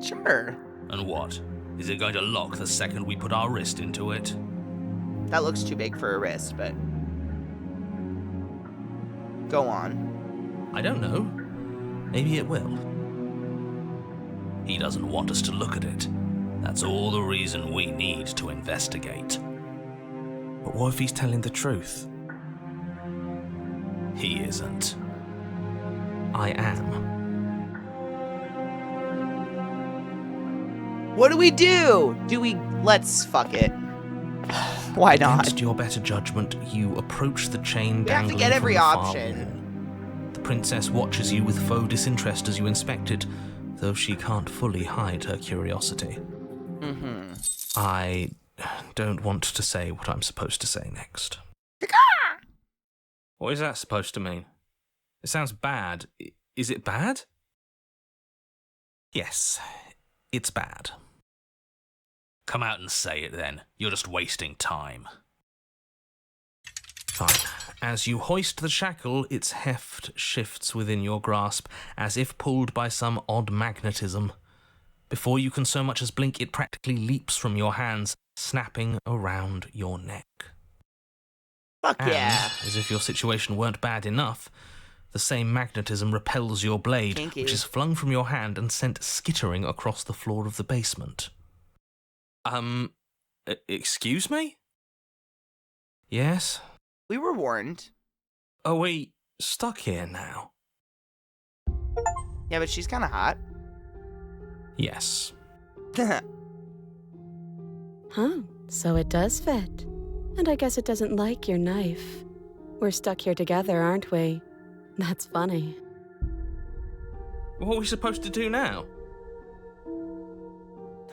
Sure. And what? Is it going to lock the second we put our wrist into it? That looks too big for a wrist, but... Go on. I don't know. Maybe it will. He doesn't want us to look at it. That's all the reason we need to investigate. But what if he's telling the truth? He isn't. I am. What do we do? Let's fuck it. Why not? Against your better judgment, you approach the chain We have to dangling get every from the far option. wall. The princess watches you with faux disinterest as you inspect it, though she can't fully hide her curiosity. Mm-hmm. I don't want to say what I'm supposed to say next. What is that supposed to mean? It sounds bad. Is it bad? Yes, it's bad. Come out and say it then. You're just wasting time. Fine. As you hoist the shackle, its heft shifts within your grasp, as if pulled by some odd magnetism. Before you can so much as blink, it practically leaps from your hands, snapping around your neck. Fuck And, yeah. as if your situation weren't bad enough, the same magnetism repels your blade, Kinky. which is flung from your hand and sent skittering across the floor of the basement. Excuse me? Yes? We were warned. Are we stuck here now? Yeah, but she's kind of hot. Yes. Huh, so it does fit. And I guess it doesn't like your knife. We're stuck here together, aren't we? That's funny. What are we supposed to do now?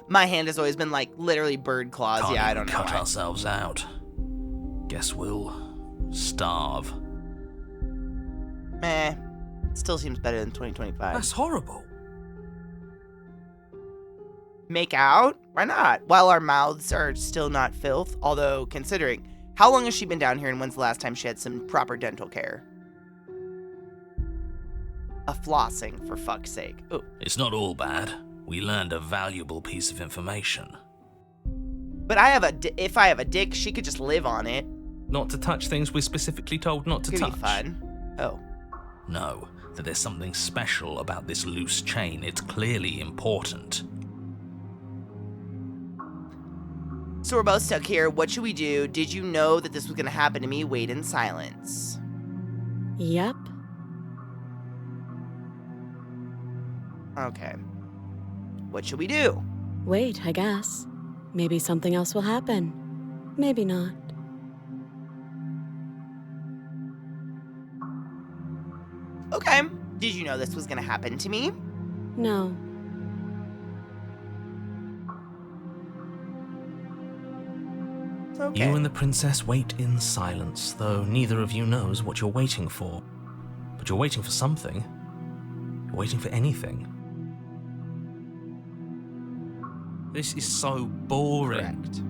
My hand has always been like literally bird claws. Can't Yeah, I even don't know cut why. ourselves out. Guess we'll starve. Meh. Still seems better than 2025. That's horrible. Make out? Why not? While our mouths are still not filth, although considering, how long has she been down here and when's the last time she had some proper dental care? A flossing, for fuck's sake. Ooh. It's not all bad. We learned a valuable piece of information. But if I have a dick, she could just live on it. Not to touch things we're specifically told not to Could touch. be fun. Oh. No, that there's something special about this loose chain. It's clearly important. So we're both stuck here. What should we do? Did you know that this was going to happen to me? Wait in silence. Yep. Okay. What should we do? Wait, I guess. Maybe something else will happen. Maybe not. Okay. Did you know this was going to happen to me? No. Okay. You and the princess wait in silence, though neither of you knows what you're waiting for. But you're waiting for something. You're waiting for anything. This is so boring. Correct.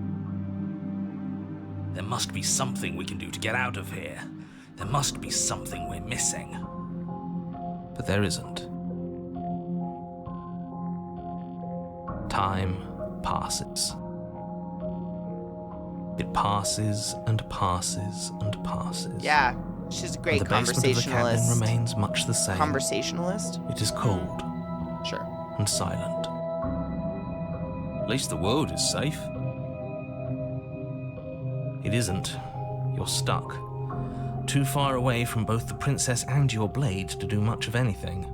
There must be something we can do to get out of here. There must be something we're missing. But there isn't. Time passes. It passes and passes and passes. Yeah. She's a great And the basement of the cabin conversationalist. remains much the same. Conversationalist? It is cold Sure. and silent. At least the world is safe. It isn't. You're stuck. Too far away from both the princess and your blade to do much of anything.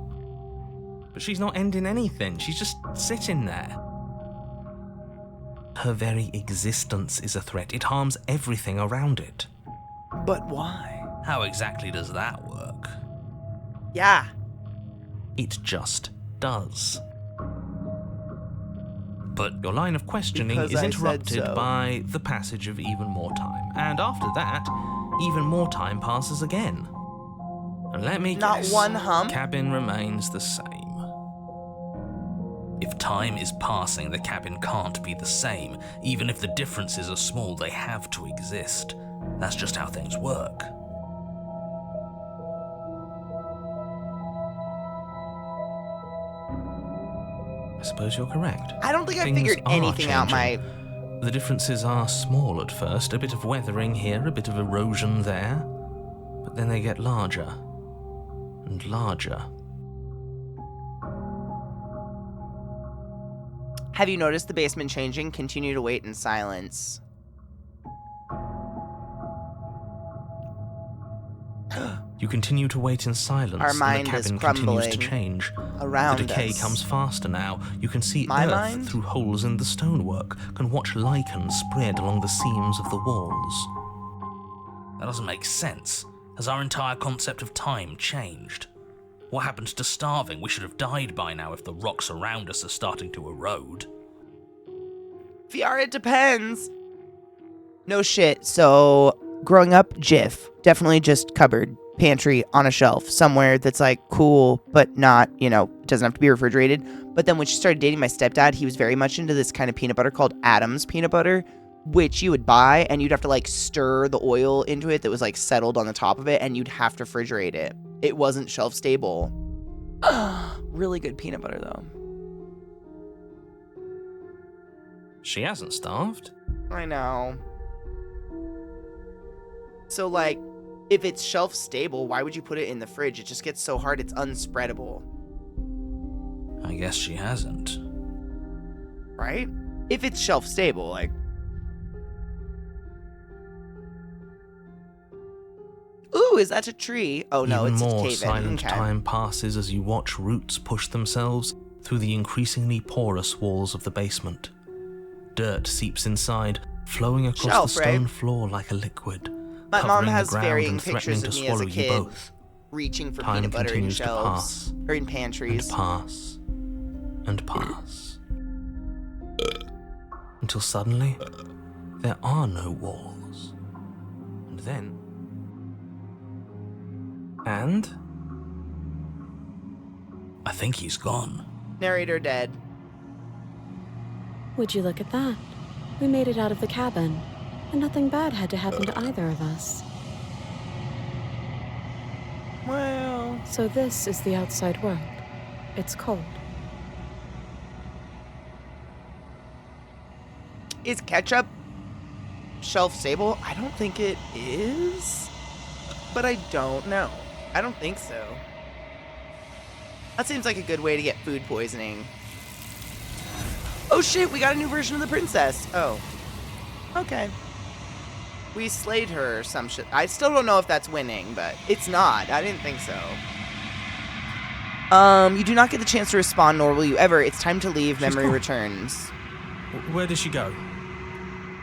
But she's not ending anything. She's just sitting there. Her very existence is a threat. It harms everything around it. But why? How exactly does that work? Yeah. It just does. But Your line of questioning Because is I said interrupted so. by the passage of even more time. And after that, even more time passes again. And let me Not guess, one hump? cabin remains the same. if time is passing, the cabin can't be the same. Even if the differences are small, they have to exist. That's just how things work. I suppose you're correct. I don't think I Things figured are anything out changing. The differences are small at first, a bit of weathering here, a bit of erosion there, but then they get larger and larger. Have you noticed the basement changing? Continue to wait in silence. You continue to wait in silence, Our mind and the is cabin continues to crumbling change. around The decay us. comes faster now. You can see My earth mind? through holes in the stonework, can watch lichen spread along the seams of the walls. That doesn't make sense. Has our entire concept of time changed? What happened to starving? We should have died by now if the rocks around us are starting to erode. VR, it depends. No shit. So, growing up, Jif. Definitely just cupboard, pantry, on a shelf, somewhere that's like cool, but not, it doesn't have to be refrigerated. But then when she started dating my stepdad, he was very much into this kind of peanut butter called Adam's peanut butter, which you would buy and you'd have to like stir the oil into it that was like settled on the top of it, and you'd have to refrigerate it. It wasn't shelf stable. Really good peanut butter though. She hasn't starved. I know. So like, if it's shelf stable, why would you put it in the fridge? It just gets so hard, it's unspreadable. I guess she hasn't. Right? If it's shelf stable, like. Ooh, is that a tree? Oh no, Even it's more a cave. silent Okay. time passes as you watch roots push themselves through the increasingly porous walls of the basement. Dirt seeps inside, flowing across Shelf, the stone right? floor like a liquid. My mom covering the has ground varying and pictures threatening of to me as a swallow you kid both. reaching for Time peanut butter in continues to shelves. pass Or in And pantries. pass and pass. Until suddenly, there are no walls. And then... And? I think he's gone. Narrator dead. Would you look at that? We made it out of the cabin, and nothing bad had to happen to either of us. Well, So this is the outside world. It's cold. is ketchup shelf stable? I don't think it is. But I don't know. I don't think so. That seems like a good way to get food poisoning. Oh shit, we got a new version of the princess. Oh. Okay. We slayed her or some shit. I still don't know if that's winning, but it's not. I didn't think so. You do not get the chance to respond, nor will you ever. It's time to leave. She's Memory gone. returns. Where does she go?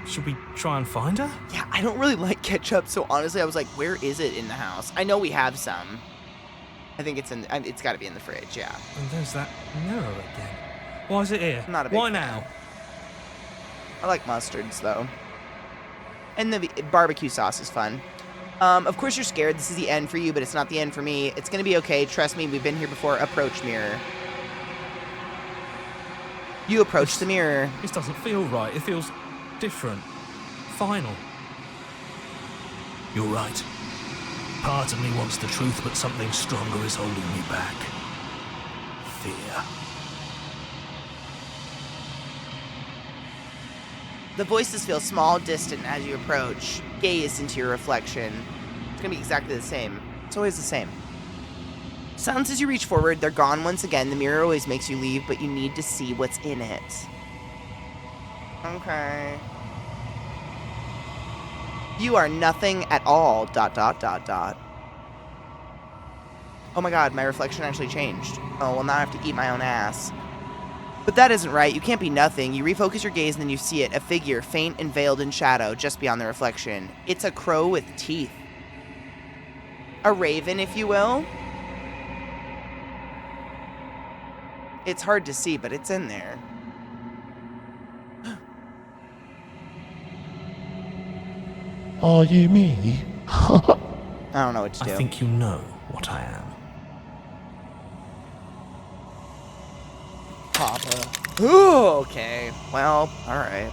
Should we try and find her? Yeah, I don't really like ketchup, so honestly, I was like, where is it in the house? I know we have some. I think it's it's got to be in the fridge, yeah. And there's that mirror again. Why is it here? Not a big Why fan. now? I like mustards, though. And the barbecue sauce is fun. Of course you're scared. This is the end for you, but it's not the end for me. It's going to be okay. Trust me, we've been here before. Approach mirror. You approach the mirror. This doesn't feel right. It feels different. Final. You're right. Part of me wants the truth, but something stronger is holding me back. Fear. The voices feel small, distant as you approach. Gaze into your reflection. It's going to be exactly the same. It's always the same. Sounds as you reach forward, they're gone once again. The mirror always makes you leave, but you need to see what's in it. Okay. You are nothing at all, ... Oh my god, my reflection actually changed. Oh, well now I have to eat my own ass. But that isn't right. You can't be nothing. You refocus your gaze and then you see it. A figure, faint and veiled in shadow, just beyond the reflection. It's a crow with teeth. A raven, if you will. It's hard to see, but it's in there. Are you me? I don't know what to do. I think you know what I am. Papa. Ooh, okay. Well, alright.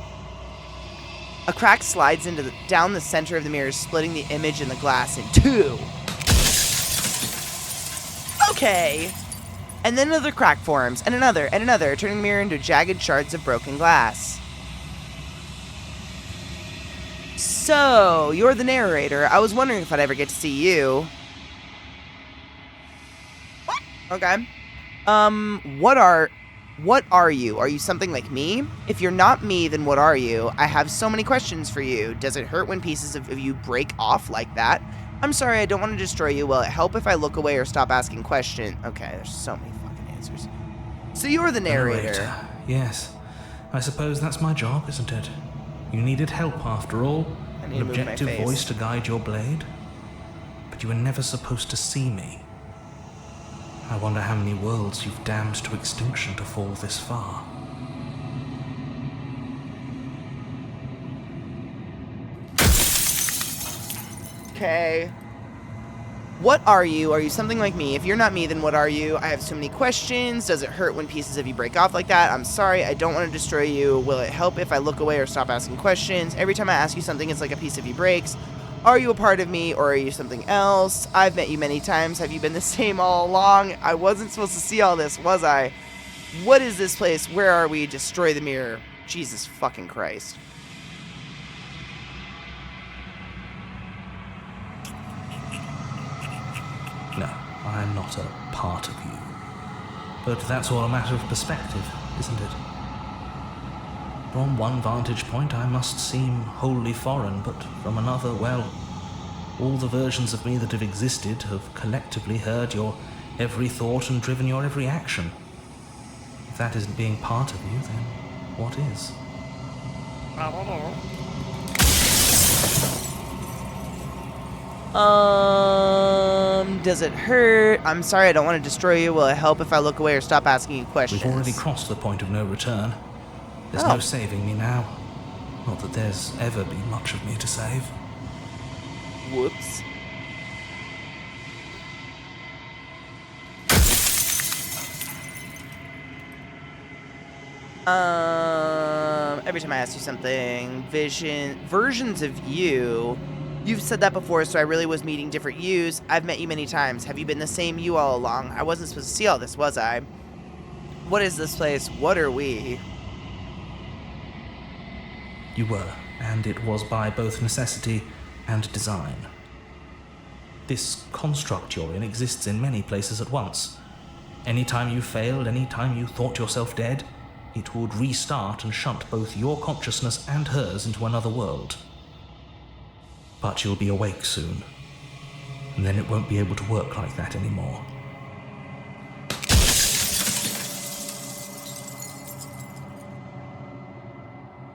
A crack slides down the center of the mirror, splitting the image and the glass in two. Okay. And then another crack forms, and another, turning the mirror into jagged shards of broken glass. So, you're the narrator. I was wondering if I'd ever get to see you. What? Okay. What are you? Are you something like me? If you're not me, then what are you? I have so many questions for you. Does it hurt when pieces of you break off like that? I'm sorry, I don't want to destroy you. Will it help if I look away or stop asking questions? Okay, there's so many fucking answers. So you're the narrator. Yes. I suppose that's my job, isn't it? You needed help after all. I need An to move my objective face. voice to guide your blade. But you were never supposed to see me. I wonder how many worlds you've damned to extinction to fall this far. Okay. What are you? Are you something like me? If you're not me, then what are you? I have so many questions. Does it hurt when pieces of you break off like that? I'm sorry, I don't want to destroy you. Will it help if I look away or stop asking questions? Every time I ask you something, it's like a piece of you breaks. Are you a part of me, or are you something else? I've met you many times. Have you been the same all along? I wasn't supposed to see all this, was I? What is this place? Where are we? Destroy the mirror. Jesus fucking Christ. No, I'm not a part of you. But that's all a matter of perspective, isn't it? From one vantage point, I must seem wholly foreign, but from another, well, all the versions of me that have existed have collectively heard your every thought and driven your every action. If that isn't being part of you, then what is? I don't know. Does it hurt? I'm sorry, I don't want to destroy you. Will it help if I look away or stop asking you questions? We've already crossed the point of no return. There's Oh. no saving me now. Not that there's ever been much of me to save. Whoops. Every time I ask you something, versions of you. You've said that before, so I really was meeting different yous. I've met you many times. Have you been the same you all along? I wasn't supposed to see all this, was I? What is this place? What are we? You were, and it was by both necessity and design. This construct you're in exists in many places at once. Anytime you failed, anytime you thought yourself dead, it would restart and shunt both your consciousness and hers into another world. But you'll be awake soon, and then it won't be able to work like that anymore.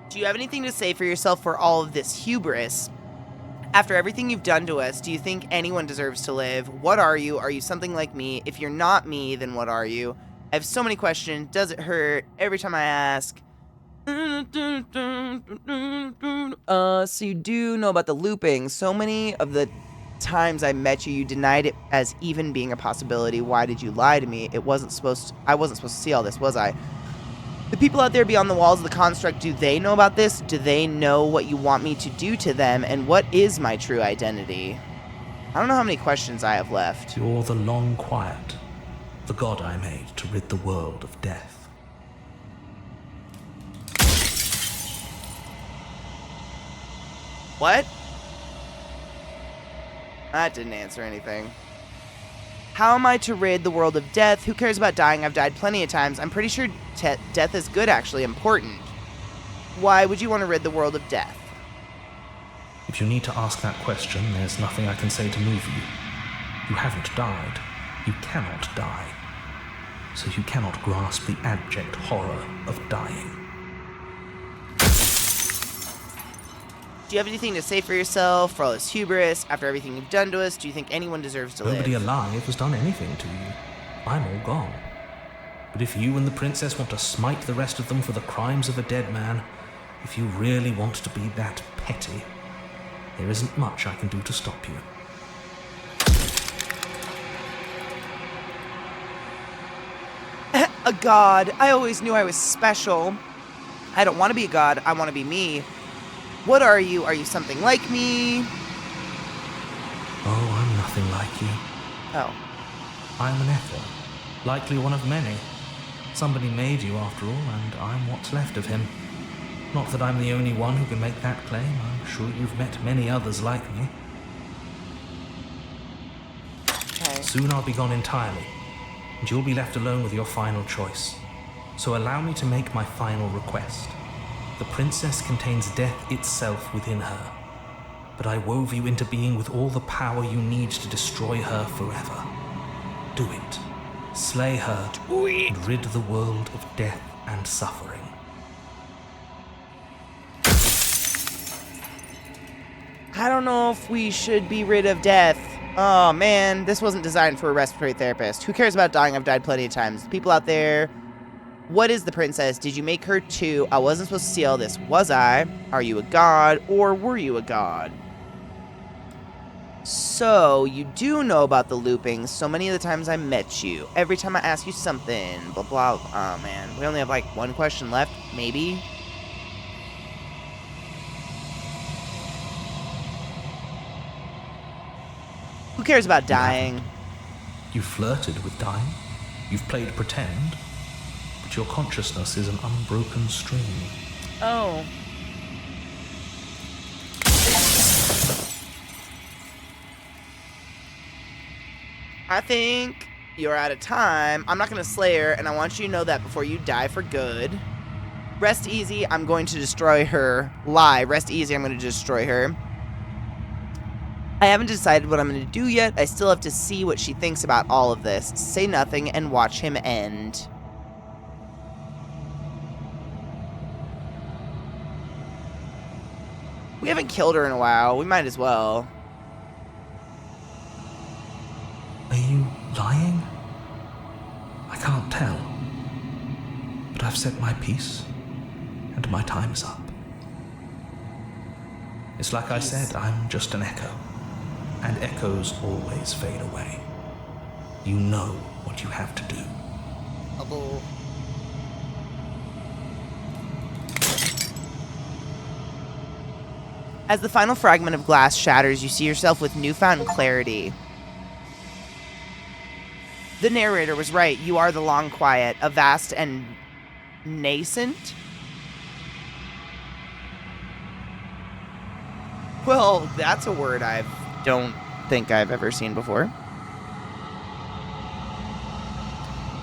Do you have anything to say for yourself for all of this hubris? After everything you've done to us, do you think anyone deserves to live? What are you? Are you something like me? If you're not me, then what are you? I have so many questions. Does it hurt? Every time I ask. So you do know about the looping. So many of the times I met you, you denied it as even being a possibility. Why did you lie to me? I wasn't supposed to see all this, was I? The people out there beyond the walls of the construct, do they know about this? Do they know what you want me to do to them? And what is my true identity? I don't know how many questions I have left. You're the long quiet, the god I made to rid the world of death. What? That didn't answer anything. How am I to rid the world of death? Who cares about dying? I've died plenty of times. I'm pretty sure death is good, actually, important. Why would you want to rid the world of death? If you need to ask that question, there's nothing I can say to move you. You haven't died. You cannot die. So you cannot grasp the abject horror of dying. Do you have anything to say for yourself, for all this hubris, after everything you've done to us? Do you think anyone deserves to Nobody live? alive has done anything to you. I'm all gone. But if you and the princess want to smite the rest of them for the crimes of a dead man, if you really want to be that petty, there isn't much I can do to stop you. A god. I always knew I was special. I don't want to be a god. I want to be me. What are you? Are you something like me? Oh, I'm nothing like you. Oh. I'm an echo, Likely one of many. Somebody made you after all, and I'm what's left of him. Not that I'm the only one who can make that claim. I'm sure you've met many others like me. Okay. Soon I'll be gone entirely, and you'll be left alone with your final choice. So allow me to make my final request. The princess contains death itself within her, but I wove you into being with all the power you need to destroy her forever. Do it. Slay her and rid the world of death and suffering. I don't know if we should be rid of death. Oh man, this wasn't designed for a respiratory therapist. Who cares about dying? I've died plenty of times. People out there, what is the princess? Did you make her too? I wasn't supposed to see all this, was I? Are you a god, or were you a god? So, you do know about the looping so many of the times I met you. Every time I ask you something, blah, blah. Oh, man. We only have, like, one question left, maybe? Who cares about dying? You flirted with dying. You've played pretend. But your consciousness is an unbroken stream. Oh. I think you're out of time. I'm not going to slay her, and I want you to know that before you die for good. Rest easy, I'm going to destroy her. Lie, rest easy, I'm going to destroy her. I haven't decided what I'm going to do yet. I still have to see what she thinks about all of this. Say nothing and watch him end. We haven't killed her in a while. We might as well. Are you lying? I can't tell. But I've said my piece, and my time's up. It's like I said, I'm just an echo. And echoes always fade away. You know what you have to do. As the final fragment of glass shatters, you see yourself with newfound clarity. The narrator was right. You are the long quiet, a vast and nascent. Well, that's a word I don't think I've ever seen before.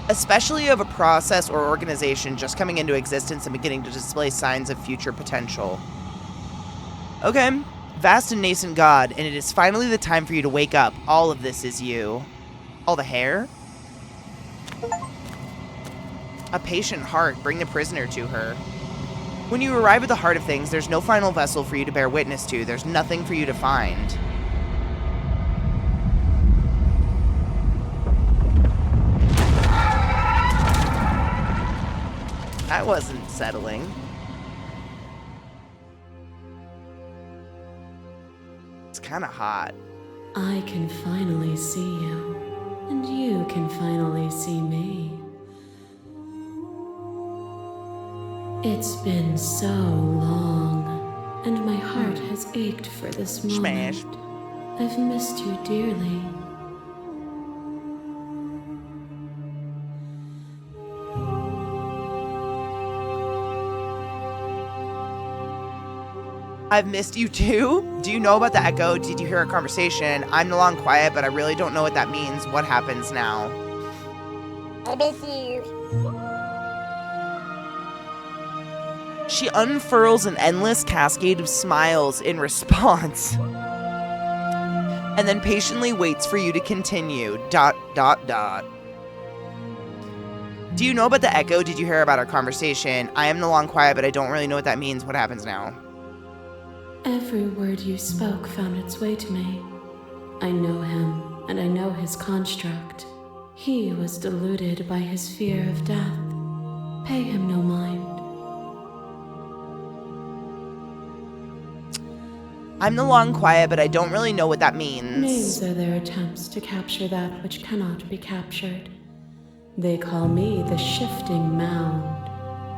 Especially of a process or organization just coming into existence and beginning to display signs of future potential. Okay, vast and nascent god, and it is finally the time for you to wake up. All of this is you. All the hair? A patient heart. Bring the prisoner to her. When you arrive at the heart of things, there's no final vessel for you to bear witness to. There's nothing for you to find. That wasn't settling. It's kind of hot. I can finally see you, and you can finally see me. It's been so long, and my heart has ached for this moment. Smashed. I've missed you dearly. I've missed you too? Do you know about the echo? Did you hear a conversation? I'm no longer quiet, but I really don't know what that means. What happens now? I miss you. She unfurls an endless cascade of smiles in response. And then patiently waits for you to continue. ... Do you know about the echo? Did you hear about our conversation? I am no longer quiet, but I don't really know what that means. What happens now? Every word you spoke found its way to me. I know him, and I know his construct. He was deluded by his fear of death. Pay him no mind. I'm no longer quiet, but I don't really know what that means. Names are their attempts to capture that which cannot be captured. They call me the shifting mound,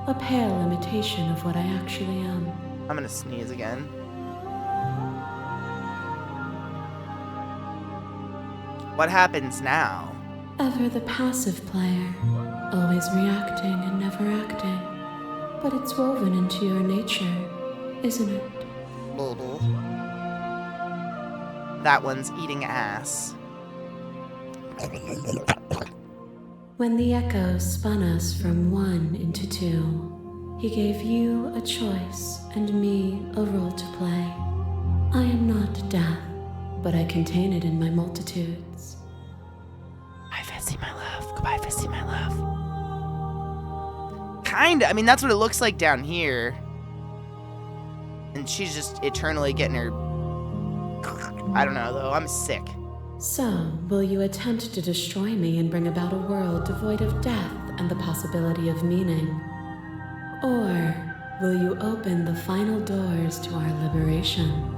a pale imitation of what I actually am. I'm gonna sneeze again. What happens now? Ever the passive player, always reacting and never acting. But it's woven into your nature, isn't it? Maybe. That one's eating ass. When the echo spun us from one into two, he gave you a choice and me a role to play. I am not death, but I contain it in my multitudes. Hi, Fessy, my love. Goodbye, Fessy, my love. Kinda. I mean, that's what it looks like down here. And she's just eternally getting her... I don't know, though. I'm sick. So, will you attempt to destroy me and bring about a world devoid of death and the possibility of meaning? Or will you open the final doors to our liberation?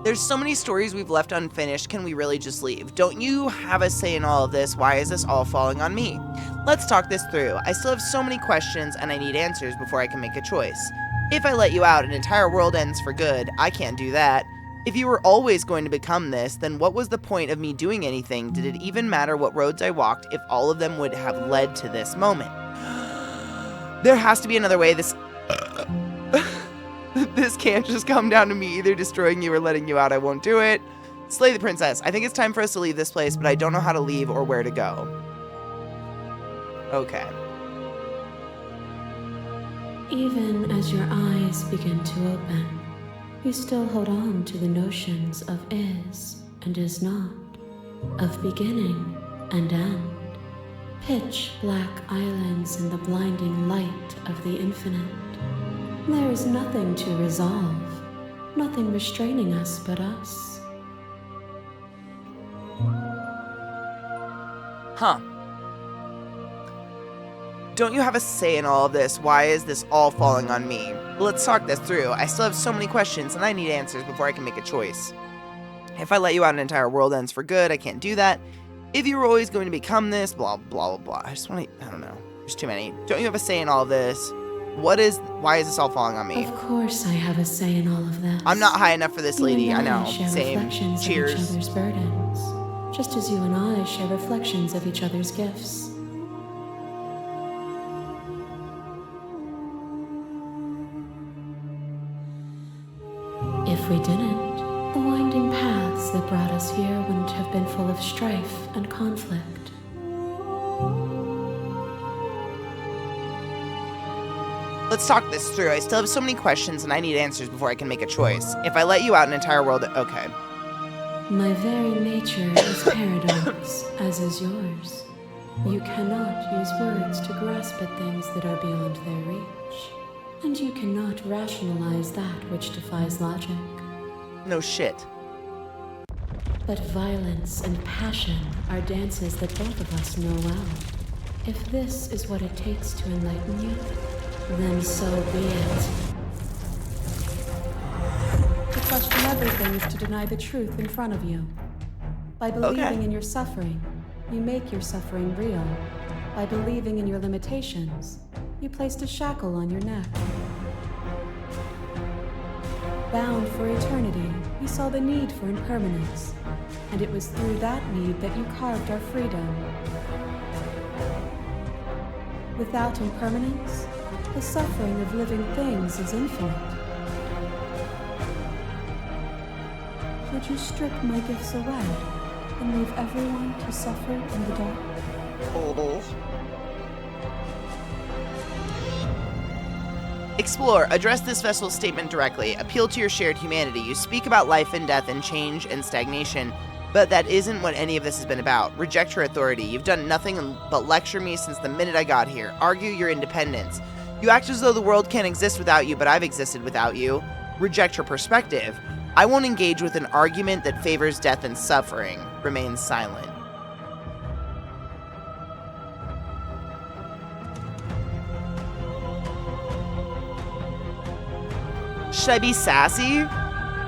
There's so many stories we've left unfinished. Can we really just leave? Don't you have a say in all of this? Why is this all falling on me? Let's talk this through. I still have so many questions and I need answers before I can make a choice. If I let you out, an entire world ends for good. I can't do that. If you were always going to become this, then what was the point of me doing anything? Did it even matter what roads I walked if all of them would have led to this moment? There has to be another way. This can't just come down to me either destroying you or letting you out. I won't do it. Slay the princess. I think it's time for us to leave this place, but I don't know how to leave or where to go. Okay. Even as your eyes begin to open, you still hold on to the notions of is and is not, of beginning and end. Pitch black islands in the blinding light of the infinite. There is nothing to resolve, nothing restraining us but us. Huh. Don't you have a say in all of this? Why is this all falling on me? Let's talk this through. I still have so many questions and I need answers before I can make a choice. If I let you out, an entire world ends for good. I can't do that. If you were always going to become this, blah, blah, blah, blah. I don't know. There's too many. Don't you have a say in all of this? Why is this all falling on me? Of course I have a say in all of this. I'm not high enough for this lady. You and I know. share Same. reflections Cheers. of each other's burdens, just as you and I share reflections of each other's gifts. If we didn't, the winding paths that brought us here wouldn't have been full of strife and conflict. Let's talk this through. I still have so many questions and I need answers before I can make a choice. If I let you out, an entire world... Okay. My very nature is paradox, as is yours. You cannot use words to grasp at things that are beyond their reach. And you cannot rationalize that which defies logic. No shit. But violence and passion are dances that both of us know well. If this is what it takes to enlighten you, then so be it. To question everything is to deny the truth in front of you. By believing Okay. in your suffering, you make your suffering real. By believing in your limitations, you placed a shackle on your neck. Bound for eternity, you saw the need for impermanence, and it was through that need that you carved our freedom. Without impermanence, the suffering of living things is infinite. Would you strip my gifts away and leave everyone to suffer in the dark? Maybe. Explore. Address this vessel's statement directly. Appeal to your shared humanity. You speak about life and death and change and stagnation, but that isn't what any of this has been about. Reject your authority. You've done nothing but lecture me since the minute I got here. Argue your independence. You act as though the world can't exist without you, but I've existed without you. Reject your perspective. I won't engage with an argument that favors death and suffering. Remain silent. Should I be sassy?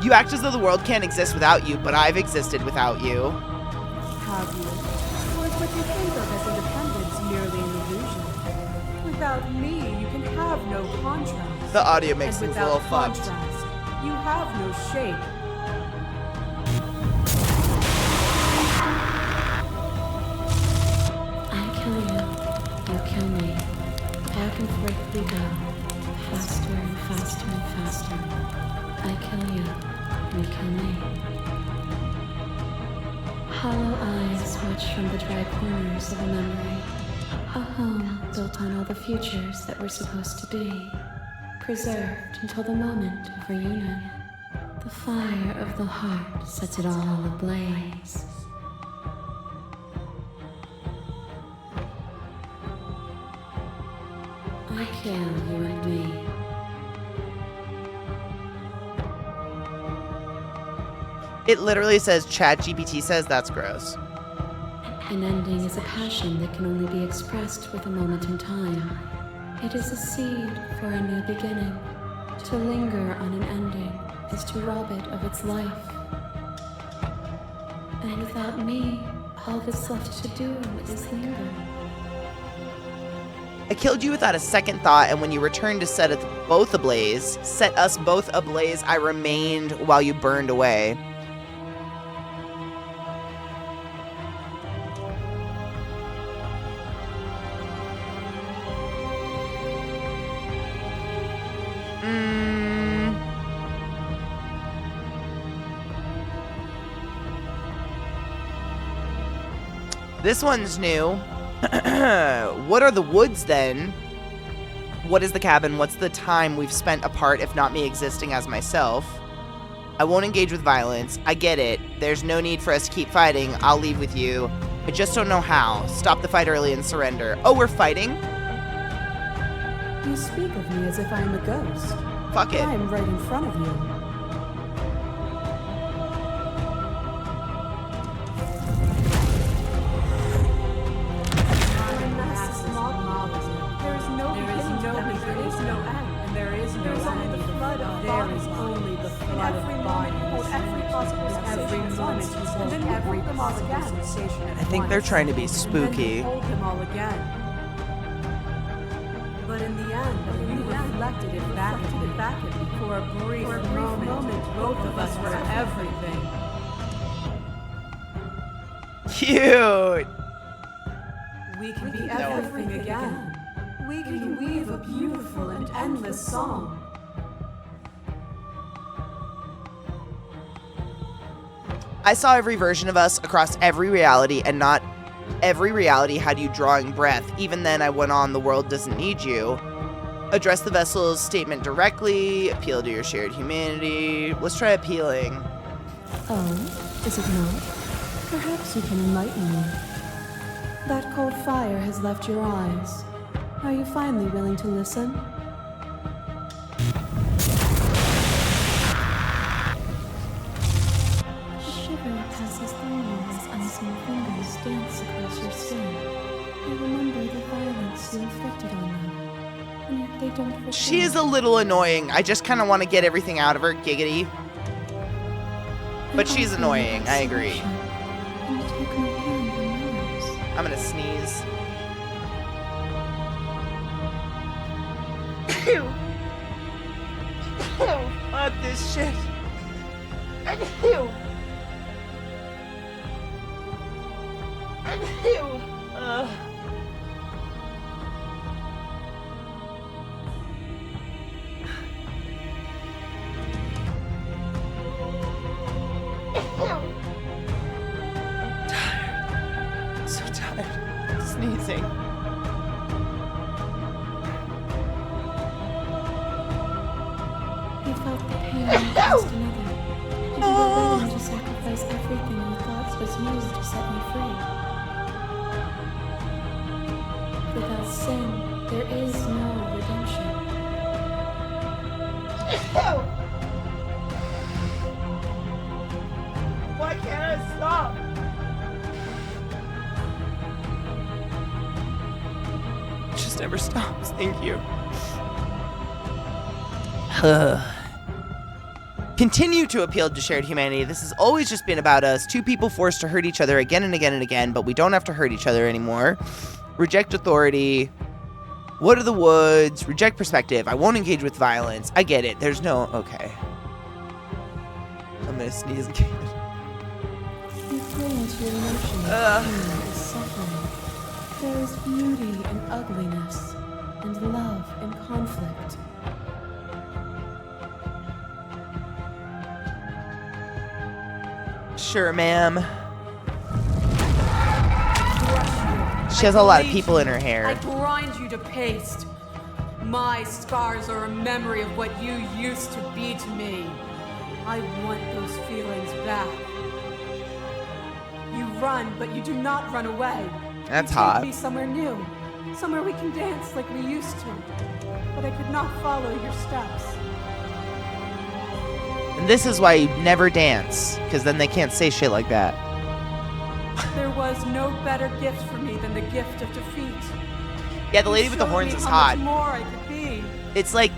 You act as though the world can't exist without you, but I've existed without you. Have you? Or is what you think of as independence merely an illusion? Without me, you can have no contrast. The audio makes And things a little without fucked. contrast, you have no shape. back and forth we go, faster and faster and faster. I kill you, you kill me. Hollow eyes watch from the dry corners of a memory. A home built on all the futures that were supposed to be, preserved until the moment of reunion. The fire of the heart sets it all ablaze. I kill you and me. It literally says ChatGPT says that's gross. An ending is a passion that can only be expressed with a moment in time. It is a seed for a new beginning. To linger on an ending is to rob it of its life. And without me, all that's left to do is linger. I killed you without a second thought, and when you returned to set us both ablaze, I remained while you burned away. This one's new. What are the woods then? What is the cabin? What's the time we've spent apart if not me existing as myself? I won't engage with violence. I get it. There's no need for us to keep fighting. I'll leave with you. I just don't know how. Stop the fight early and surrender. Oh, we're fighting? You speak of me as if I am a ghost. Fuck it. I am right in front of you. I think they're trying to be spooky. But in the end, you reflected it back at me. For a brief moment, both of us were everything. Cute. We can be everything again. We can weave a beautiful and endless song. I saw every version of us across every reality, and not every reality had you drawing breath. Even then, I went on, the world doesn't need you. Address the vessel's statement directly, appeal to your shared humanity. Let's try appealing. Oh, is it not? Perhaps you can enlighten me. That cold fire has left your eyes. Are you finally willing to listen? Passes through you as unseen fingers dance across your skin. You remember the violence you inflicted on them, and yet they don't return. She is a little annoying. I just kind of want to get everything out of her, giggity. But she's annoying, I agree. And you take my hand in yours. I'm gonna sneeze. Ew. Ew. Fuck this shit. Ew. Ew. Tired. So tired. Sneezing. You felt the pain against another. You were willing to sacrifice everything you thought was used to set me free. Without sin, there is no redemption. Why can't I stop? It just never stops. Thank you. Continue to appeal to shared humanity. This has always just been about us. Two people forced to hurt each other again and again and again, but we don't have to hurt each other anymore. Reject authority. What are the woods? Reject perspective. I won't engage with violence. I get it. There's no... Okay. I'm gonna sneeze again. You cling to your notion that pain is suffering. There is beauty in ugliness. and love in conflict. Sure, ma'am. She has a lot of people in her I hair. grind you to paste. My scars are a memory of what you used to be to me. I want those feelings back. You run, but you do not run away. That's you hot. Take me somewhere new, somewhere we can dance like we used to. But I could not follow your steps. And this is why you never dance, because then they can't say shit like that. There was no better gift for me than the gift of defeat. Yeah, the lady You with the showed horns me is how hot. much more I could be. It's like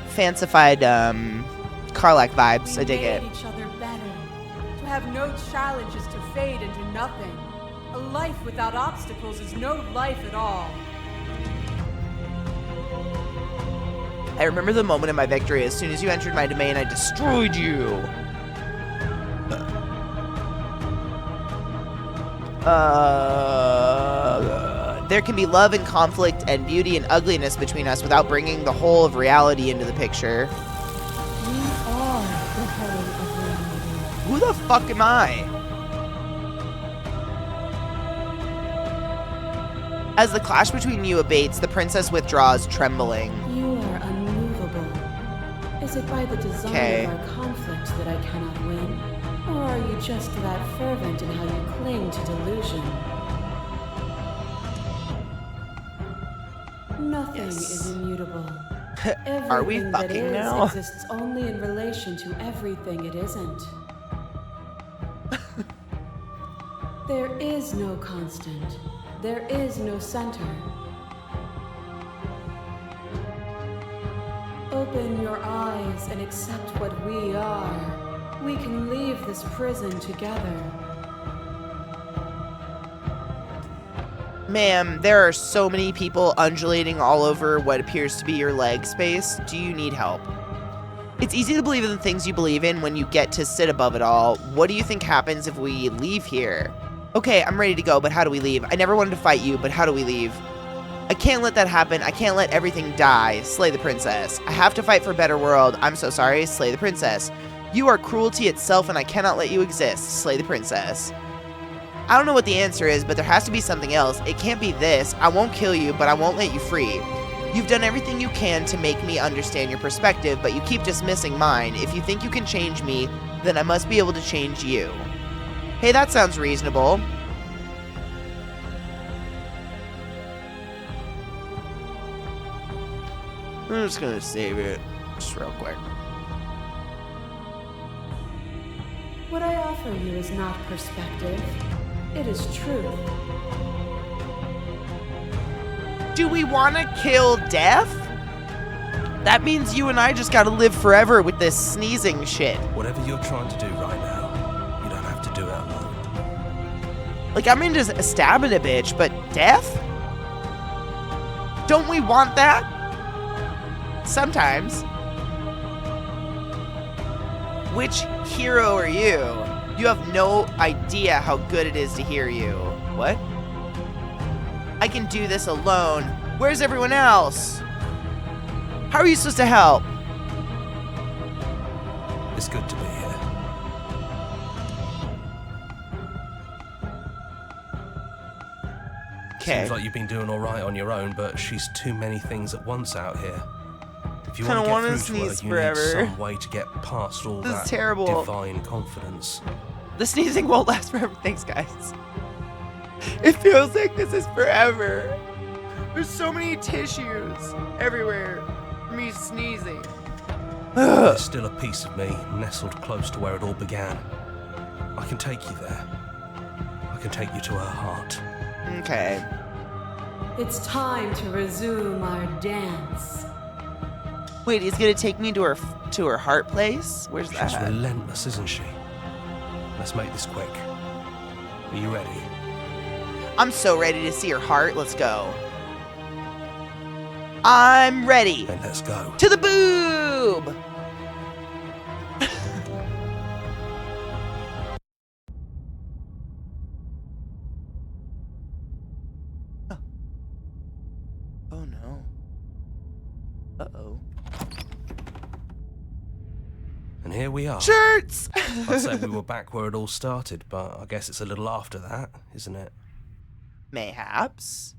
fancified Karlak vibes. I dig We it. made each other better. To have no challenges to fade into nothing. A life without obstacles is no life at all. I remember the moment of my victory. As soon as you entered my domain, I destroyed you. There can be love and conflict and beauty and ugliness between us without bringing the whole of reality into the picture. We are the whole of reality. Who the fuck am I? As the clash between you abates, the princess withdraws, trembling. You are unmovable. Is it by the design Okay. of our conflict that I cannot win? Or are you just that fervent in how you cling to delusion? Nothing Yes. is immutable. Are we Everything that fucking is now? exists only in relation to everything it isn't. There is no constant. There is no center. Open your eyes and accept what we are. We can leave this prison together. Ma'am, there are so many people undulating all over what appears to be your leg space. Do you need help? It's easy to believe in the things you believe in when you get to sit above it all. What do you think happens if we leave here? Okay, I'm ready to go, but how do we leave? I never wanted to fight you, but how do we leave? I can't let that happen. I can't let everything die. Slay the princess. I have to fight for a better world. I'm so sorry. Slay the princess. You are cruelty itself, and I cannot let you exist. Slay the princess. I don't know what the answer is, but there has to be something else. It can't be this. I won't kill you, but I won't let you free. You've done everything you can to make me understand your perspective, but you keep dismissing mine. If you think you can change me, then I must be able to change you. Hey, that sounds reasonable. I'm just gonna save it, just real quick. What I offer you is not perspective. It is truth. Do we want to kill death? That means you and I just gotta live forever with this sneezing shit. Whatever you're trying to do right now, you don't have to do it alone. Like, I'm into stabbing a bitch, but death? Don't we want that? Sometimes. Which hero are you? You have no idea how good it is to hear you. What? I can do this alone. Where's everyone else? How are you supposed to help? It's good to be here. Okay. Seems like you've been doing all right on your own, but she's too many things at once out here. If you Kinda want to wanna get through to her, sneeze you forever. need some way to get past all This is that terrible. divine confidence. The sneezing won't last forever. Thanks, guys. It feels like this is forever. There's so many tissues everywhere. Me sneezing. There's still a piece of me nestled close to where it all began. I can take you there. I can take you to her heart. Okay. It's time to resume our dance. Wait, he's gonna take me to her heart place? Where's She's that? relentless, isn't she? Let's make this quick. Are you ready? I'm so ready to see her heart. Let's go. I'm ready. Then let's go. To the boob! Oh no. Uh-oh. And here we are. Shirts! I'd say we were back where it all started, but I guess it's a little after that, isn't it? Mayhaps.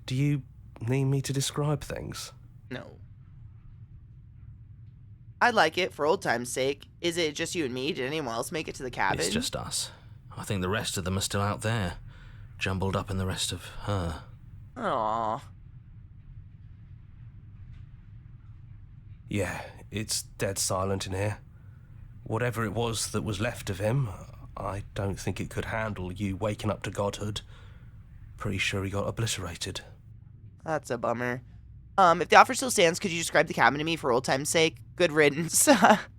Do you need me to describe things? No. I'd like it for old time's sake. Is it just you and me? Did anyone else make it to the cabin? It's just us. I think the rest of them are still out there, jumbled up in the rest of her. Aww. Yeah, it's dead silent in here. Whatever it was that was left of him, I don't think it could handle you waking up to godhood. Pretty sure he got obliterated. That's a bummer. If the offer still stands, could you describe the cabin to me for old time's sake? Good riddance.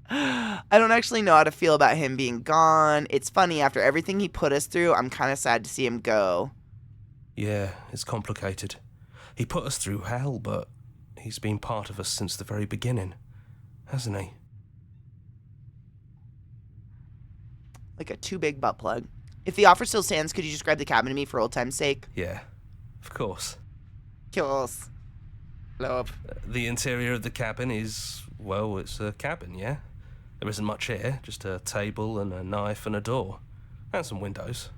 I don't actually know how to feel about him being gone. It's funny, after everything he put us through, I'm kind of sad to see him go. Yeah, it's complicated. He put us through hell, but he's been part of us since the very beginning, hasn't he? Like a too big butt plug. If the offer still stands, could you describe the cabin to me for old time's sake? Yeah, of course. Kills. Love. The interior of the cabin is, well, it's a cabin, yeah? There isn't much here, just a table and a knife and a door. And some windows.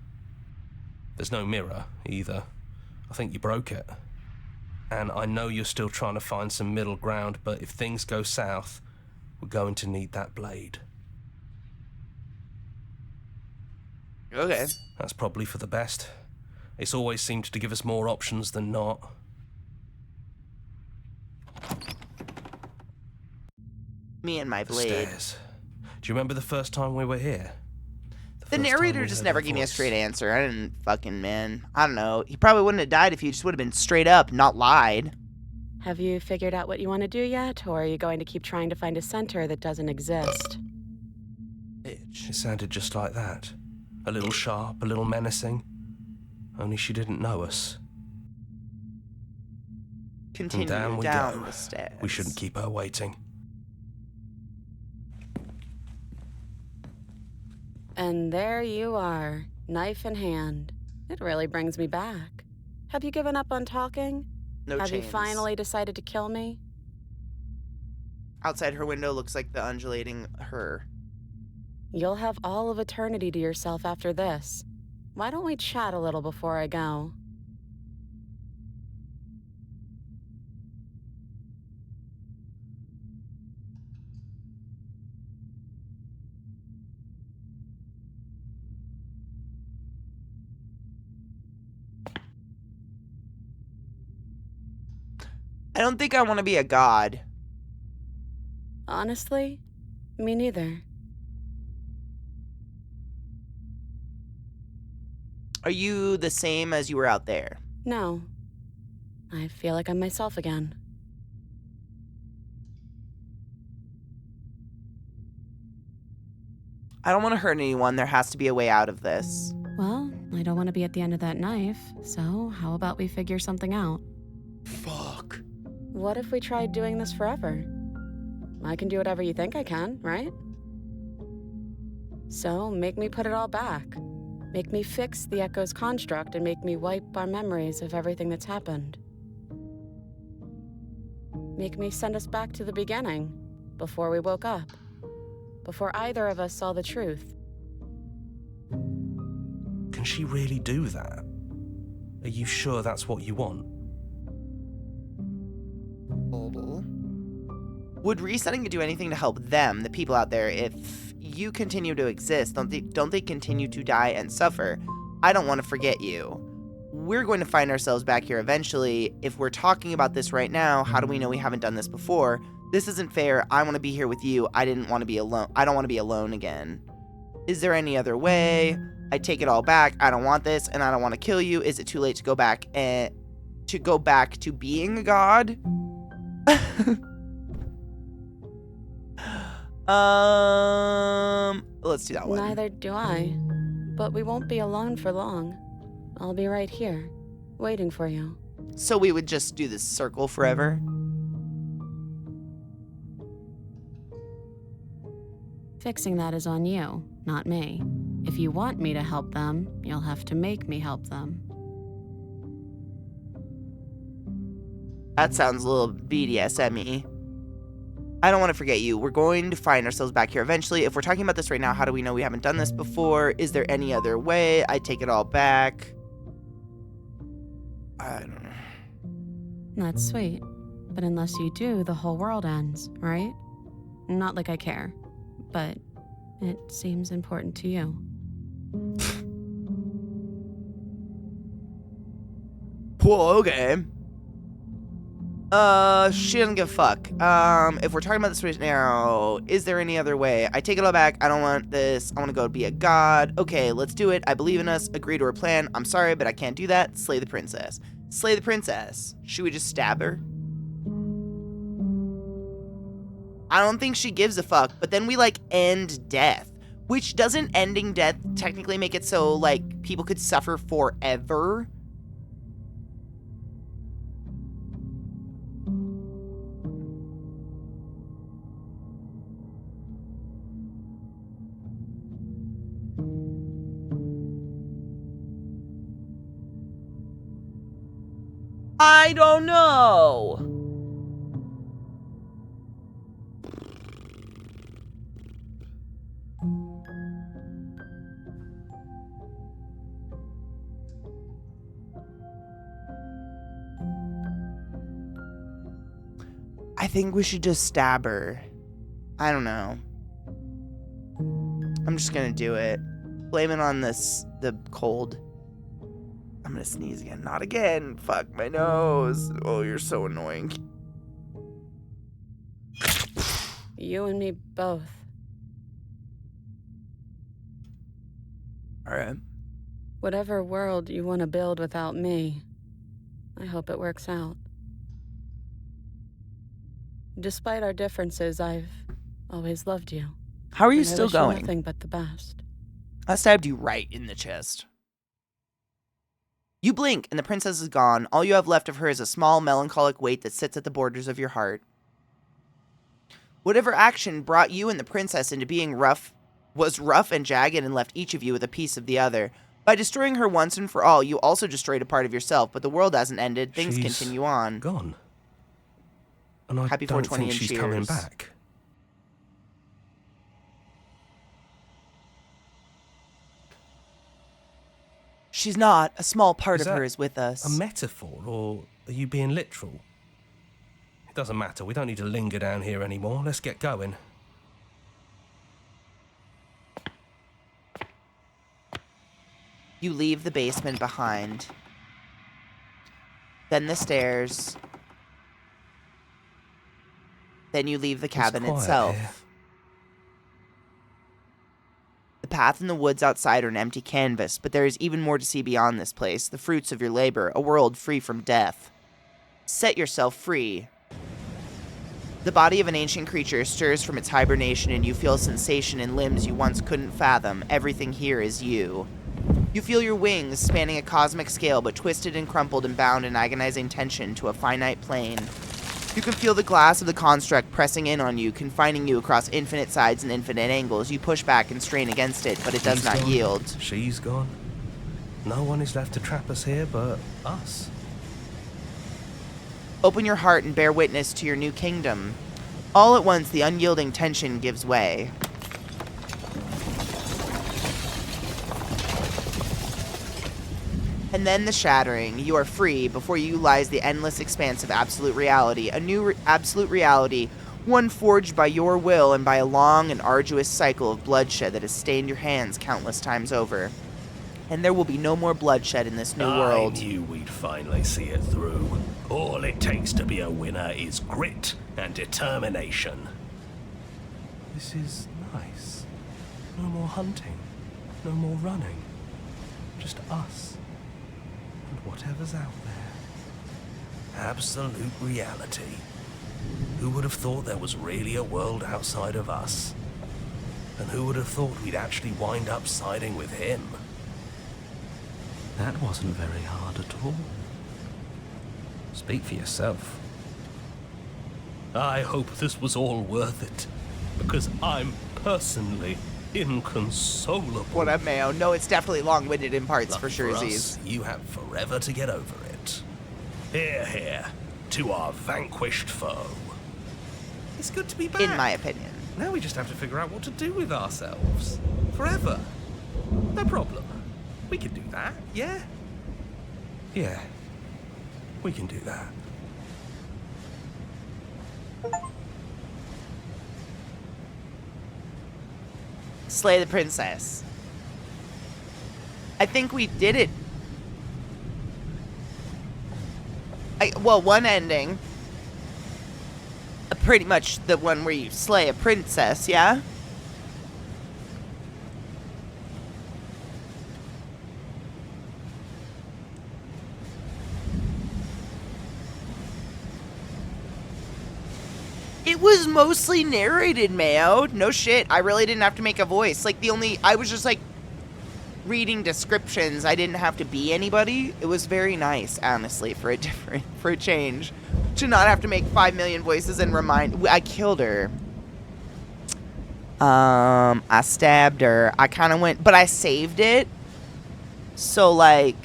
There's no mirror, either. I think you broke it. And I know you're still trying to find some middle ground, but if things go south, we're going to need that blade. Okay. That's probably for the best. It's always seemed to give us more options than not. Me and my The blade. stairs. Do you remember the first time we were here? The first time narrator we just heard never her gave me a voice. straight answer. I didn't fucking, man. I don't know. He probably wouldn't have died if he just would have been straight up, not lied. Have you figured out what you want to do yet, or are you going to keep trying to find a center that doesn't exist? It sounded just like that. A little sharp, a little menacing. Only she didn't know us. Continue And down we down go. the stairs. We shouldn't keep her waiting. And there you are, knife in hand. It really brings me back. Have you given up on talking? No Have chains. you finally decided to kill me? Outside her window looks like the undulating her. You'll have all of eternity to yourself after this. Why don't we chat a little before I go? I don't think I want to be a god. Honestly, me neither. Are you the same as you were out there? No. I feel like I'm myself again. I don't want to hurt anyone. There has to be a way out of this. Well, I don't want to be at the end of that knife, so how about we figure something out? Fuck. What if we tried doing this forever? I can do whatever you think I can, right? So, make me put it all back. Make me fix the Echo's construct and make me wipe our memories of everything that's happened. Make me send us back to the beginning, before we woke up. Before either of us saw the truth. Can she really do that? Are you sure that's what you want? Would resetting do anything to help them, the people out there, if you continue to exist? Don't they continue to die and suffer? I don't want to forget you. We're going to find ourselves back here eventually. If we're talking about this right now, how do we know we haven't done this before? This isn't fair. I want to be here with you. I didn't want to be alone. I don't want to be alone again. Is there any other way? I take it all back. I don't want this, and I don't want to kill you. Is it too late to go back to being a god? Let's do that one. Neither do I. But we won't be alone for long. I'll be right here, waiting for you. So we would just do this circle forever? Fixing that is on you, not me. If you want me to help them, you'll have to make me help them. That sounds a little BDSM-y. I don't want to forget you. We're going to find ourselves back here eventually. If we're talking about this right now, how do we know we haven't done this before? Is there any other way? I take it all back. I don't know. That's sweet. But unless you do, the whole world ends, right? Not like I care, but it seems important to you. Whoa, okay. She doesn't give a fuck. If we're talking about this right now, is there any other way? I take it all back. I don't want this. I want to go be a god. Okay, let's do it. I believe in us. Agree to her plan. I'm sorry, but I can't do that. Slay the princess. Slay the princess. Should we just stab her? I don't think she gives a fuck, but then we, like, end death. Which doesn't ending death technically make it so, like, people could suffer forever? I don't know. I think we should just stab her. I don't know. I'm just gonna do it. Blame it on the cold. I'm gonna sneeze again. Not again. Fuck my nose. Oh, you're so annoying. You and me both. Alright. Whatever world you want to build without me, I hope it works out. Despite our differences, I've always loved you. How are you And I still wish you going? nothing but the best. I stabbed you right in the chest. You blink, and the princess is gone. All you have left of her is a small, melancholic weight that sits at the borders of your heart. Whatever action brought you and the princess into being was rough and jagged and left each of you with a piece of the other. By destroying her once and for all, you also destroyed a part of yourself, but the world hasn't ended. Things She's continue on. Gone. And I Happy don't 420 think and she's coming cheers. back. She's not. A small part Is of her that is with us. A metaphor, or are you being literal? It doesn't matter. We don't need to linger down here anymore. Let's get going. You leave the basement behind. Then the stairs. Then you leave the cabin quiet itself. here. The path in the woods outside are an empty canvas, but there is even more to see beyond this place. The fruits of your labor, a world free from death. Set yourself free. The body of an ancient creature stirs from its hibernation, and you feel a sensation in limbs you once couldn't fathom. Everything here is you. You feel your wings spanning a cosmic scale, but twisted and crumpled and bound in agonizing tension to a finite plane. You can feel the glass of the construct pressing in on you, confining you across infinite sides and infinite angles. You push back and strain against it, but it does He's not gone. yield. She's gone. No one is left to trap us here but us. Open your heart and bear witness to your new kingdom. All at once, the unyielding tension gives way. And then the shattering. You are free. Before you lies the endless expanse of absolute reality. A new absolute reality, one forged by your will and by a long and arduous cycle of bloodshed that has stained your hands countless times over. And there will be no more bloodshed in this new world. I knew we'd finally see it through. All it takes to be a winner is grit and determination. This is nice. No more hunting. No more running. Just us. And whatever's out there. Absolute reality. Who would have thought there was really a world outside of us? And who would have thought we'd actually wind up siding with him? That wasn't very hard at all. Speak for yourself. I hope this was all worth it, because I'm personally inconsolable. What up, Mayo? No, it's definitely long-winded in parts Lucky for sure, us, Z's. you have forever to get over it. Here, here. to our vanquished foe. It's good to be back. In my opinion. Now we just have to figure out what to do with ourselves. Forever. No problem. We can do that, yeah? Yeah, we can do that. Slay the princess. I think we did it. Well, one ending. Pretty much the one where you slay a princess, yeah? It was mostly narrated, Mayo. No shit. I really didn't have to make a voice. Like, I was just, like, reading descriptions. I didn't have to be anybody. It was very nice, honestly, for a change. To not have to make 5 million voices and I killed her. I stabbed her. I kind of went, but I saved it. So, like,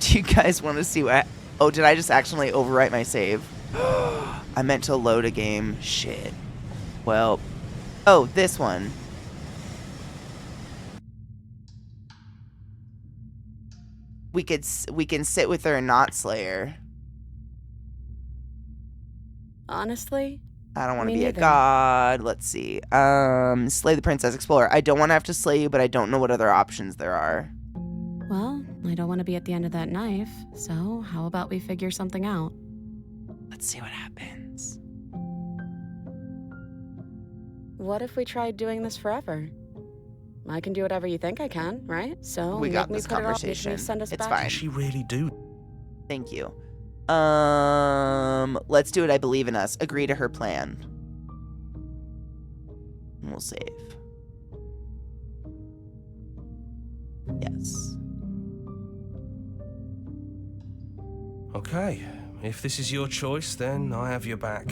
do you guys want to see what... Oh, did I just accidentally overwrite my save? I meant to load a game. Shit. Well. Oh, this one. We can sit with her and not slay her. Honestly, I don't want to me be a neither. god. Let's see. Slay the princess explorer. I don't want to have to slay you, but I don't know what other options there are. well, I don't want to be at the end of that knife, so how about we figure something out? Let's see what happens. What if we tried doing this forever? I can do whatever you think I can, right? So We make got me this put it off, make me conversation. send us It's back. fine. Can she really do? Thank you. Let's do it. I believe in us. Agree to her plan. And we'll save. Yes. Okay, if this is your choice, then I have your back.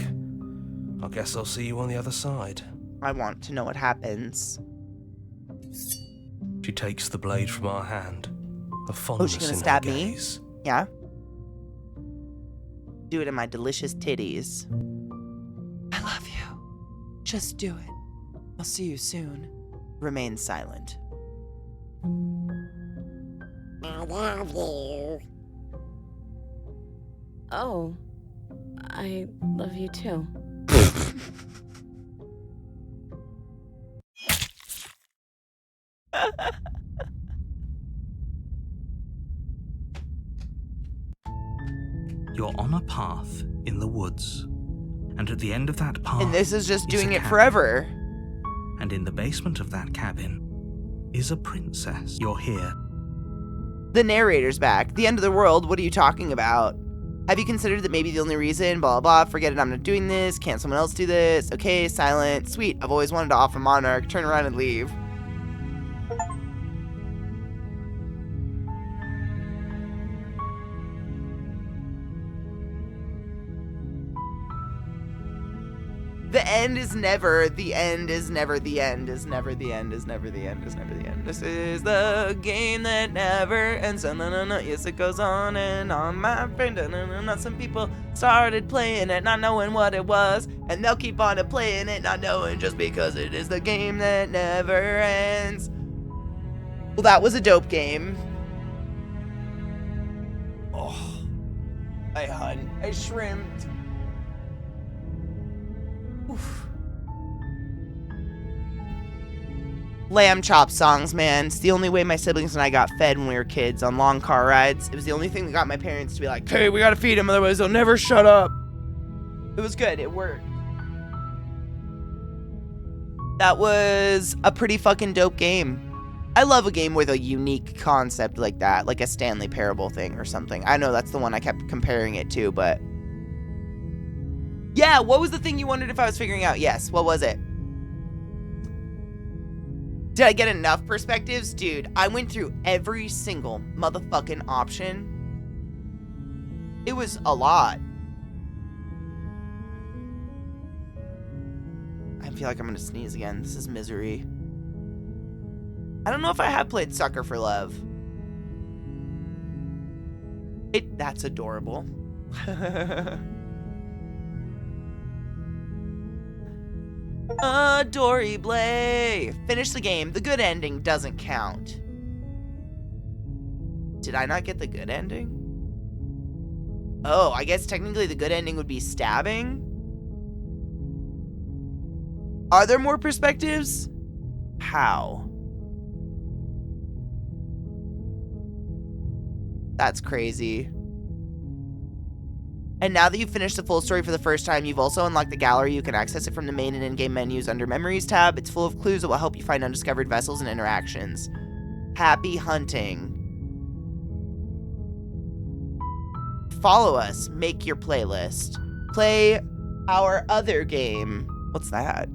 I guess I'll see you on the other side. I want to know what happens. She takes the blade from our hand. A Oh, fondness she's gonna in stab her me? gaze. Yeah? Do it in my delicious titties. I love you. Just do it. I'll see you soon. Remain silent. I love you. Oh, I love you too. You're on a path in the woods, and at the end of that path And this is just is doing a it cabin. forever. And in the basement of that cabin is a princess. You're here. The narrator's back. The end of the world. What are you talking about? Have you considered that maybe the only reason, blah, blah, blah, forget it, I'm not doing this. Can't someone else do this? Okay, silent. Sweet. I've always wanted to offer Monarch. Turn around and leave. The end is never, the end is never, the end is never, the end is never, the end is never, the end. This is the game that never ends. No. Yes, it goes on and on, my friend. No. Some people started playing it, not knowing what it was, and they'll keep on playing it, not knowing just because it is the game that never ends. Well, that was a dope game. Oh, I shrimped. Oof. Lamb chop songs, man. It's the only way my siblings and I got fed when we were kids on long car rides. It was the only thing that got my parents to be like, hey, we gotta feed him, otherwise they'll never shut up. It was good. It worked. That was a pretty fucking dope game. I love a game with a unique concept like that, like a Stanley Parable thing or something. I know that's the one I kept comparing it to, but... Yeah, what was the thing you wondered if I was figuring out? Yes, what was it? Did I get enough perspectives? Dude, I went through every single motherfucking option. It was a lot. I feel like I'm gonna sneeze again. This is misery. I don't know if I have played Sucker for Love. That's adorable. Dory Blay! Finish the game. The good ending doesn't count. Did I not get the good ending? Oh, I guess technically the good ending would be stabbing? Are there more perspectives? How? That's crazy. And now that you've finished the full story for the first time, you've also unlocked the gallery. You can access it from the main and in-game menus under Memories tab. It's full of clues that will help you find undiscovered vessels and interactions. Happy hunting. Follow us. Make your playlist. Play our other game. What's that?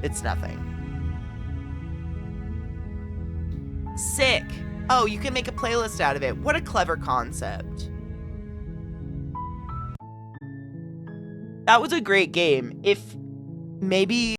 It's nothing. Sick. Oh, you can make a playlist out of it. What a clever concept. That was a great game. If maybe